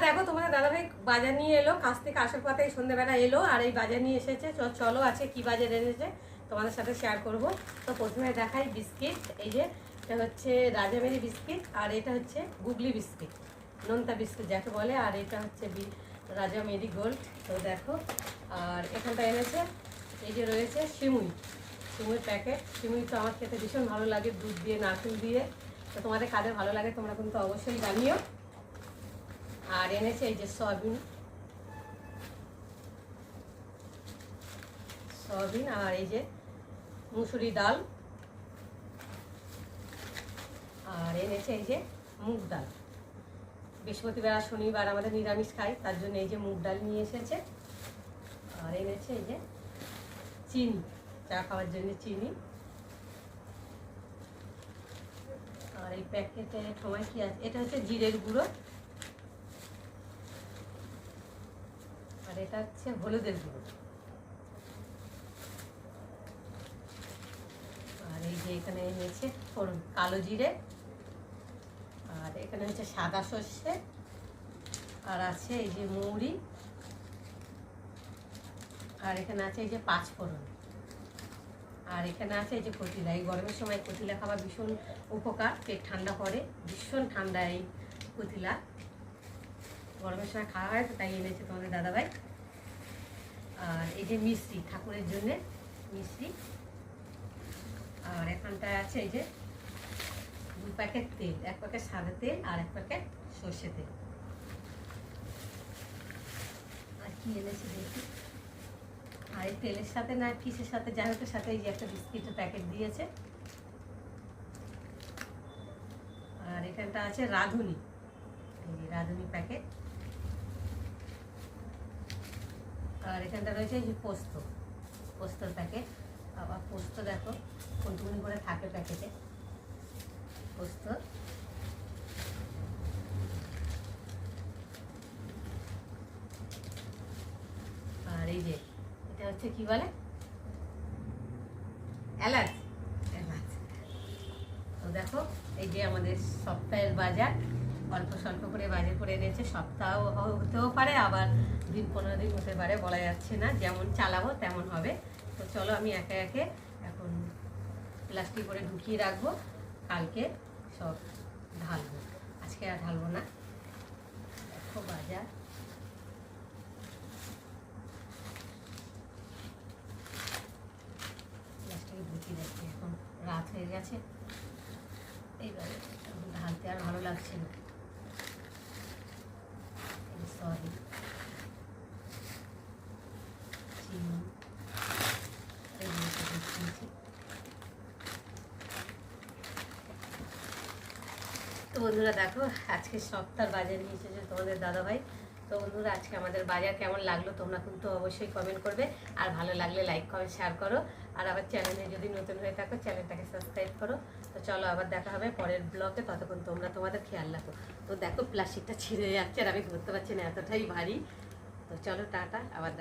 দেখো তোমাদের দাদাভাই বাজার নিয়ে এলো, কাছ থেকে আসার পথে সন্ধ্যেবেলা এলো আর এই বাজার নিয়ে এসেছে। চলো আজকে কি বাজার এনেছে তোমাদের সাথে শেয়ার করব। তো প্রথমে দেখাই বিস্কিট, এই যে এটা হচ্ছে রাজামেরি বিস্কিট আর এটা হচ্ছে গুগলি বিস্কিট, নোনতা বিস্কিট যাকে বলে, আর এটা হচ্ছে রাজামেরি গোল্ড। তো দেখো, আর এখানটা এনেছে এই যে রয়েছে সিমুই প্যাকেট। সিমুই তো আমার খেতে ভীষণ ভালো লাগে, দুধ দিয়ে নারকেল দিয়ে। তো তোমাদের কাদের ভালো লাগে তোমরা কিন্তু অবশ্যই জানিও। আর এনেছে এই যে সয়াবিন আর এই যে মুসুরি ডাল, আর এনেছে এই যে মুগ ডাল। বৃহস্পতিবার আর শনিবার আমাদের নিরামিষ খাই, তার জন্য এই যে মুগ ডাল নিয়ে এসেছে। আর এনেছে এই যে চিনি, চা খাওয়ার জন্য চিনি। আর এই প্যাকেটে সময় কি আছে, এটা হচ্ছে জিরের গুঁড়ো, আর এটা হচ্ছে হলুদের গুঁড়ো। আর এই যে এখানে এনেছে ফোড়ন, কালো জিরে, আর এখানে হচ্ছে সাদা সর্ষে, আর আছে এই যে মৌরি, আর এখানে আছে এই যে পাঁচফোড়ন, আর এখানে আছে এই যে কতিলা। এই গরমের সময় কতিলা খাওয়া ভীষণ উপকার, পেট ঠান্ডা করে, ভীষণ ঠান্ডা এই কতিলা, গরমের সময় খাওয়া হয়, তো তাই এনেছে তোমাদের দাদাভাই। আর এই যে মিষ্টি, ঠাকুরের জন্যে মিষ্টি। আর এখানটায় আছে এই যে 2 প্যাকেট তেল, 1 প্যাকেট সাদা তেল আর 1 প্যাকেট সর্ষে তেল। আর কি এনেছে দেখি, আর এই তেলের সাথে না কিসের সাথে, যাই হোকের সাথে এই যে একটা বিস্কিটের প্যাকেট দিয়েছে। আর এখানটা আছে রাঁধুনি, এই যে রাঁধুনি প্যাকেট। আর এখানটা রয়েছে এই যে পোস্তর প্যাকেট। আবার পোস্ত দেখো কোনটুকুনি করে থাকে প্যাকেটে পোস্ত। আর এই যে এটা হচ্ছে কি বলে, এলাচ। তো দেখো এই যে আমাদের সপ্তাহের বাজার, অল্প স্বল্প করে বাজার করে এনেছে। সপ্তাহ হতেও পারে, আবার 10-15 দিন হতে পারে, বলা যাচ্ছে না, যেমন চালাবো তেমন হবে। তো চলো আমি একে একে এখন প্লাস্টিক করে ঢুকিয়ে রাখবো, কালকে সব ঢালবো, আজকে আর ঢালবো না। দেখো বাজার, প্লাস্টিকে ঢুকিয়ে রাখছি, এখন রাত হয়ে গেছে, এইবারে ঢালতে আর ভালো লাগছে না। সরি, চিনি, তো বন্ধুরা দেখো আজকে সপ্তাহের বাজার নিয়ে এসেছে তোমাদের দাদাভাই। তো বন্ধুরা আজকে আমাদের বাজার কেমন লাগলো তোমরা কিন্তু অবশ্যই কমেন্ট করবে, আর ভালো লাগলে লাইক কমেন্ট শেয়ার করো, আর আবার চ্যানেলে যদি নতুন হয়ে থাকো চ্যানেলটাকে সাবস্ক্রাইব করো। তো চলো আবার দেখা হবে পরের ব্লগে, ততক্ষণ তোমরা তোমাদের খেয়াল রাখো। তো দেখো প্লাস্টিকটা ছিঁড়ে যাচ্ছে আর আমি ধরতে পারছি না, এতটাই ভারী। তো চলো টাটা, আবার